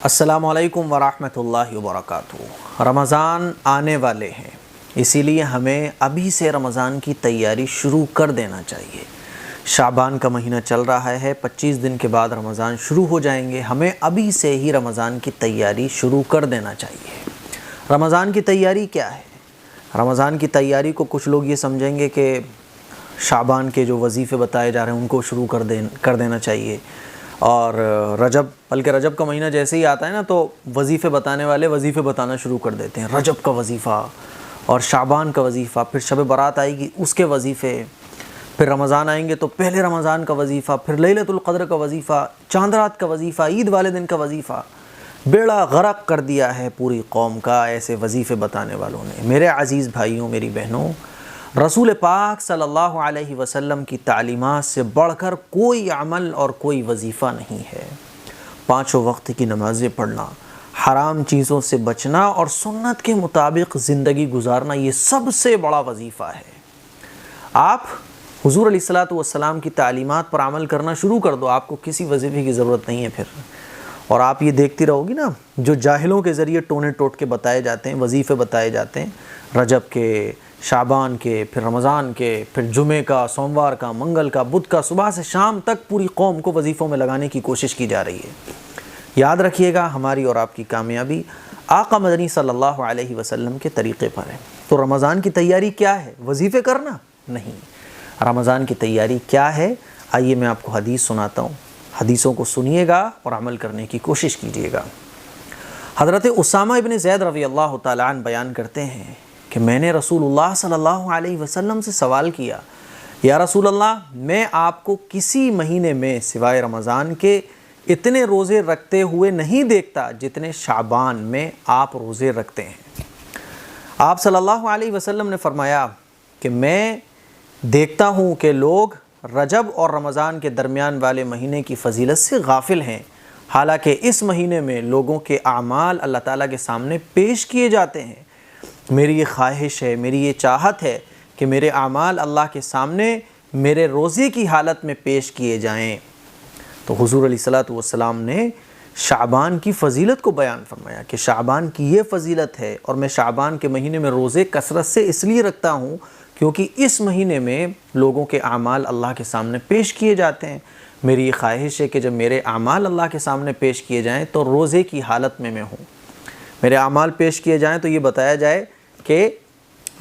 السلام علیکم ورحمۃ اللہ وبرکاتہ۔ رمضان آنے والے ہیں، اسی لیے ہمیں ابھی سے رمضان کی تیاری شروع کر دینا چاہیے۔ شعبان کا مہینہ چل رہا ہے، 25 دن کے بعد رمضان شروع ہو جائیں گے، ہمیں ابھی سے ہی رمضان کی تیاری شروع کر دینا چاہیے۔ رمضان کی تیاری کیا ہے؟ رمضان کی تیاری کو کچھ لوگ یہ سمجھیں گے کہ شعبان کے جو وظیفے بتائے جا رہے ہیں ان کو شروع کر دینا چاہیے، اور بلکہ رجب کا مہینہ جیسے ہی آتا ہے نا تو وظیفے بتانے والے وظیفے بتانا شروع کر دیتے ہیں۔ رجب کا وظیفہ اور شعبان کا وظیفہ، پھر شب برات آئے گی اس کے وظیفے، پھر رمضان آئیں گے تو پہلے رمضان کا وظیفہ، پھر لیلۃ القدر کا وظیفہ، چاند رات کا وظیفہ، عید والے دن کا وظیفہ۔ بیڑا غرق کر دیا ہے پوری قوم کا ایسے وظیفے بتانے والوں نے۔ میرے عزیز بھائیوں، میری بہنوں، رسول پاک صلی اللہ علیہ وسلم کی تعلیمات سے بڑھ کر کوئی عمل اور کوئی وظیفہ نہیں ہے۔ 5 وقت کی نمازیں پڑھنا، حرام چیزوں سے بچنا اور سنت کے مطابق زندگی گزارنا، یہ سب سے بڑا وظیفہ ہے۔ آپ حضور علیہ الصلوۃ والسلام کی تعلیمات پر عمل کرنا شروع کر دو، آپ کو کسی وظیفے کی ضرورت نہیں ہے پھر۔ اور آپ یہ دیکھتی رہو گی نا، جو جاہلوں کے ذریعے ٹونے ٹوٹ کے بتائے جاتے ہیں، وظیفے بتائے جاتے ہیں، رجب کے، شعبان کے، پھر رمضان کے، پھر جمعے کا، سوموار کا، منگل کا، بدھ کا، صبح سے شام تک پوری قوم کو وظیفوں میں لگانے کی کوشش کی جا رہی ہے۔ یاد رکھیے گا، ہماری اور آپ کی کامیابی آقا مدنی صلی اللہ علیہ وسلم کے طریقے پر ہے۔ تو رمضان کی تیاری کیا ہے؟ وظیفے کرنا نہیں۔ رمضان کی تیاری کیا ہے؟ آئیے میں آپ کو حدیث سناتا ہوں، حدیثوں کو سنیے گا اور عمل کرنے کی کوشش کیجیے گا۔ حضرت اسامہ ابن زید رضی اللہ تعالیٰ عنہ بیان کرتے ہیں کہ میں نے رسول اللہ صلی اللہ علیہ وسلم سے سوال کیا، یا رسول اللہ، میں آپ کو کسی مہینے میں سوائے رمضان کے اتنے روزے رکھتے ہوئے نہیں دیکھتا جتنے شعبان میں آپ روزے رکھتے ہیں۔ آپ صلی اللہ علیہ وسلم نے فرمایا کہ میں دیکھتا ہوں کہ لوگ رجب اور رمضان کے درمیان والے مہینے کی فضیلت سے غافل ہیں، حالانکہ اس مہینے میں لوگوں کے اعمال اللہ تعالیٰ کے سامنے پیش کیے جاتے ہیں۔ میری یہ خواہش ہے، میری یہ چاہت ہے کہ میرے اعمال اللہ کے سامنے میرے روزے کی حالت میں پیش کیے جائیں۔ تو حضور علیہ الصلوۃ والسلام نے شعبان کی فضیلت کو بیان فرمایا کہ شعبان کی یہ فضیلت ہے، اور میں شعبان کے مہینے میں روزے کثرت سے اس لیے رکھتا ہوں کیونکہ اس مہینے میں لوگوں کے اعمال اللہ کے سامنے پیش کیے جاتے ہیں۔ میری یہ خواہش ہے کہ جب میرے اعمال اللہ کے سامنے پیش کیے جائیں تو روزے کی حالت میں ہوں، میرے اعمال پیش کیے جائیں تو یہ بتایا جائے کہ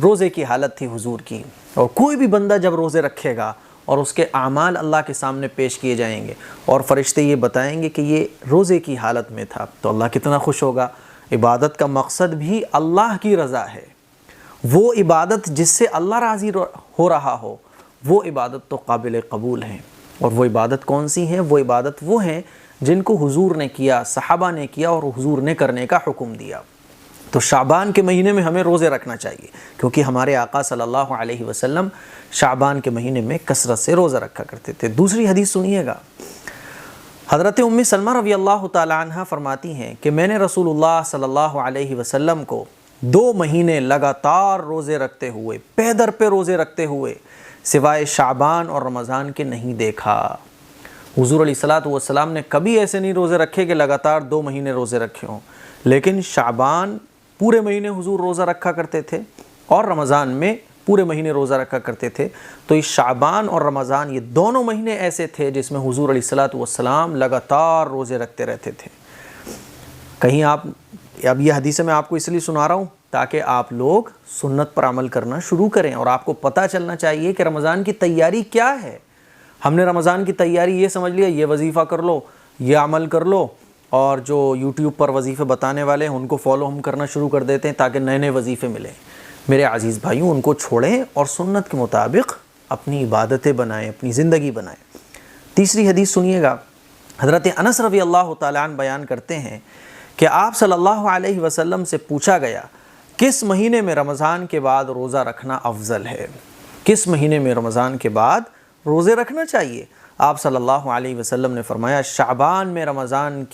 روزے کی حالت تھی حضور کی۔ اور کوئی بھی بندہ جب روزے رکھے گا اور اس کے اعمال اللہ کے سامنے پیش کیے جائیں گے اور فرشتے یہ بتائیں گے کہ یہ روزے کی حالت میں تھا، تو اللہ کتنا خوش ہوگا۔ عبادت کا مقصد بھی اللہ کی رضا ہے۔ وہ عبادت جس سے اللہ راضی ہو رہا ہو، وہ عبادت تو قابل قبول ہے۔ اور وہ عبادت کون سی ہیں؟ وہ عبادت وہ ہیں جن کو حضور نے کیا، صحابہ نے کیا اور حضور نے کرنے کا حکم دیا۔ تو شعبان کے مہینے میں ہمیں روزے رکھنا چاہیے، کیونکہ ہمارے آقا صلی اللہ علیہ وسلم شعبان کے مہینے میں کثرت سے روزہ رکھا کرتے تھے۔ دوسری حدیث سنیے گا، حضرت ام سلمہ رضی اللہ تعالیٰ عنہ فرماتی ہیں کہ میں نے رسول اللہ صلی اللہ علیہ وسلم کو 2 مہینے لگاتار روزے رکھتے ہوئے، پے در پہ روزے رکھتے ہوئے، سوائے شعبان اور رمضان کے نہیں دیکھا۔ حضور علیہ الصلوۃ والسلام نے کبھی ایسے نہیں روزے رکھے کہ لگاتار 2 مہینے روزے رکھے ہوں، لیکن شعبان پورے مہینے حضور روزہ رکھا کرتے تھے اور رمضان میں پورے مہینے روزہ رکھا کرتے تھے۔ تو اس شعبان اور رمضان، یہ دونوں مہینے ایسے تھے جس میں حضور علیہ الصلوۃ والسلام لگاتار روزے رکھتے رہتے تھے۔ کہیں اب یہ حدیث میں آپ کو اس لیے سنا رہا ہوں تاکہ آپ لوگ سنت پر عمل کرنا شروع کریں، اور آپ کو پتہ چلنا چاہیے کہ رمضان کی تیاری کیا ہے۔ ہم نے رمضان کی تیاری یہ سمجھ لیا، یہ وظیفہ کر لو، یہ عمل کر لو، اور جو یوٹیوب پر وظیفے بتانے والے ہیں ان کو فالو ہم کرنا شروع کر دیتے ہیں تاکہ نئے نئے وظیفے ملیں۔ میرے عزیز بھائیوں، ان کو چھوڑیں اور سنت کے مطابق اپنی عبادتیں بنائیں، اپنی زندگی بنائیں۔ تیسری حدیث سنیے گا، حضرت انس رضی اللہ تعالیٰ عنہ بیان کرتے ہیں کہ آپ صلی اللہ علیہ وسلم سے پوچھا گیا، کس مہینے میں رمضان کے بعد روزہ رکھنا افضل ہے؟ کس مہینے میں رمضان کے بعد روزے رکھنا چاہیے؟ آپ صلی اللہ علیہ وسلم نے فرمایا، شعبان میں رمضان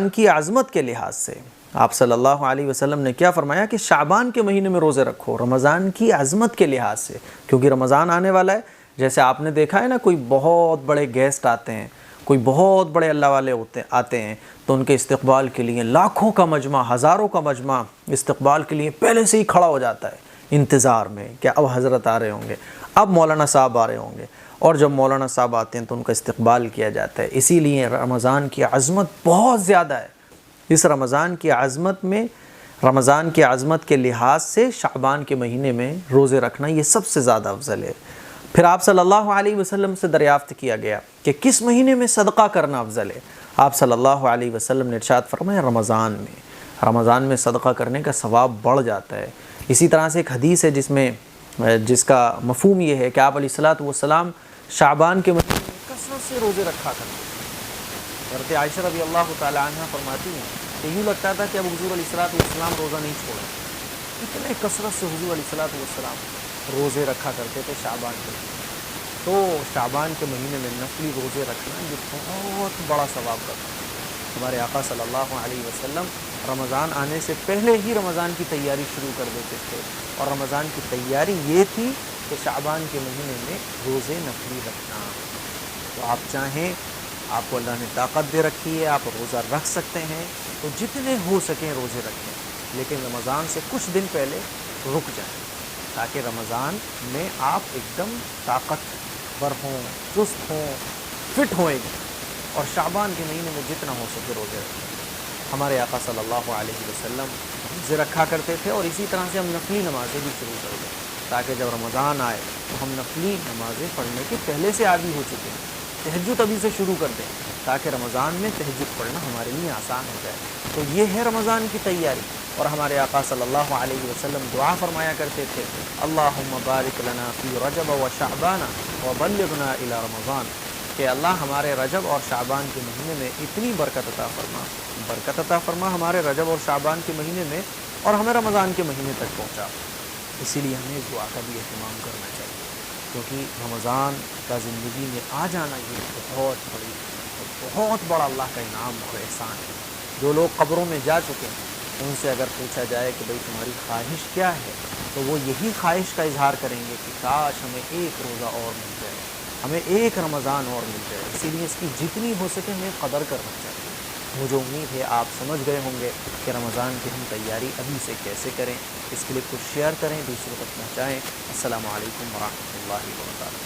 کی عظمت کے لحاظ سے۔ آپ صلی اللہ علیہ وسلم نے کیا فرمایا کہ شعبان کے مہینے میں روزے رکھو، رمضان کی عظمت کے لحاظ سے، کیونکہ رمضان آنے والا ہے۔ جیسے آپ نے دیکھا ہے نا، کوئی بہت بڑے گیسٹ آتے ہیں، کوئی بہت بڑے اللہ والے آتے ہیں تو ان کے استقبال کے لیے لاکھوں کا مجمع، ہزاروں کا مجمع استقبال کے لیے پہلے سے ہی کھڑا ہو جاتا ہے انتظار میں کہ اب حضرت آ رہے ہوں گے، اب مولانا صاحب آ رہے ہوں گے، اور جب مولانا صاحب آتے ہیں تو ان کا استقبال کیا جاتا ہے۔ اسی لیے رمضان کی عظمت بہت زیادہ ہے۔ اس رمضان کی عظمت کے لحاظ سے شعبان کے مہینے میں روزے رکھنا یہ سب سے زیادہ افضل ہے۔ پھر آپ صلی اللہ علیہ وسلم سے دریافت کیا گیا کہ کس مہینے میں صدقہ کرنا افضل ہے؟ آپ صلی اللہ علیہ وسلم نے ارشاد فرمایا رمضان میں صدقہ کرنے کا ثواب بڑھ جاتا ہے۔ اسی طرح سے ایک حدیث ہے جس کا مفہوم یہ ہے کہ آپ علیہ الصلوۃ والسلام شعبان کے مہینے میں کثرت سے روزے رکھا کرتے ہیں۔ حضرت عائشہ رضی اللہ تعالی عنہ فرماتی ہیں کہ یوں لگتا تھا کہ اب حضور علیہ الصلوۃ والسلام روزہ نہیں چھوڑیں، اتنے کثرت سے حضور علیہ الصلوۃ والسلام روزے رکھا کرتے تھے شعبان کے مہینے۔ تو شعبان کے مہینے میں نفلی روزے رکھنا یہ بہت بڑا ثواب رکھتا ہے۔ ہمارے آقا صلی اللہ علیہ وسلم رمضان آنے سے پہلے ہی رمضان کی تیاری شروع کر دیتے تھے، اور رمضان کی تیاری یہ تھی کہ شعبان کے مہینے میں روزے نفلی رکھنا۔ تو آپ چاہیں، آپ کو اللہ نے طاقت دے رکھی ہے، آپ روزہ رکھ سکتے ہیں تو جتنے ہو سکیں روزے رکھیں، لیکن رمضان سے کچھ دن پہلے رک جائیں تاکہ رمضان میں آپ ایک دم طاقتور ہوں، چست ہوں، فٹ ہوں ایک دم، اور شعبان کے مہینے میں جتنا ہو سکے روزے رکھیں۔ ہمارے آقا صلی اللہ علیہ وسلم روزے رکھا کرتے تھے، اور اسی طرح سے ہم نفلی نمازیں بھی شروع کر دیں تاکہ جب رمضان آئے تو ہم نفلی نمازیں پڑھنے کے پہلے سے عادی ہو چکے ہیں۔ تہجد ابھی سے شروع کر دیں تاکہ رمضان میں تہجد پڑھنا ہمارے لیے آسان ہو جائے۔ تو یہ ہے رمضان کی تیاری۔ اور ہمارے آقا صلی اللہ علیہ وسلم دعا فرمایا کرتے تھے، اللہم بارک لنا فی رجب و شعبان وبلغنا الی رمضان، کہ اللہ ہمارے رجب اور شعبان کے مہینے میں اتنی برکت عطا فرما ہمارے رجب اور شعبان کے مہینے میں، اور ہمیں رمضان کے مہینے تک پہنچا۔ اسی لیے ہمیں اس دعا کا بھی اہتمام کرنا چاہیے، کیونکہ رمضان کا زندگی میں آ جانا یہ بہت بڑا اللہ کا انعام اور احسان ہے۔ جو لوگ قبروں میں جا چکے ہیں ان سے اگر پوچھا جائے کہ بھئی تمہاری خواہش کیا ہے، تو وہ یہی خواہش کا اظہار کریں گے کہ کاش ہمیں ایک روزہ اور مل جائے، ہمیں ایک رمضان اور مل جائے۔ اسی لیے اس کی جتنی ہو سکے ہمیں قدر کرنا چاہیے۔ مجھے امید ہے آپ سمجھ گئے ہوں گے کہ رمضان کی ہم تیاری ابھی سے کیسے کریں۔ اس کلپ کو شیئر کریں، دوسروں تک پہنچائیں۔ السلام علیکم ورحمۃ اللہ وبرکاتہ۔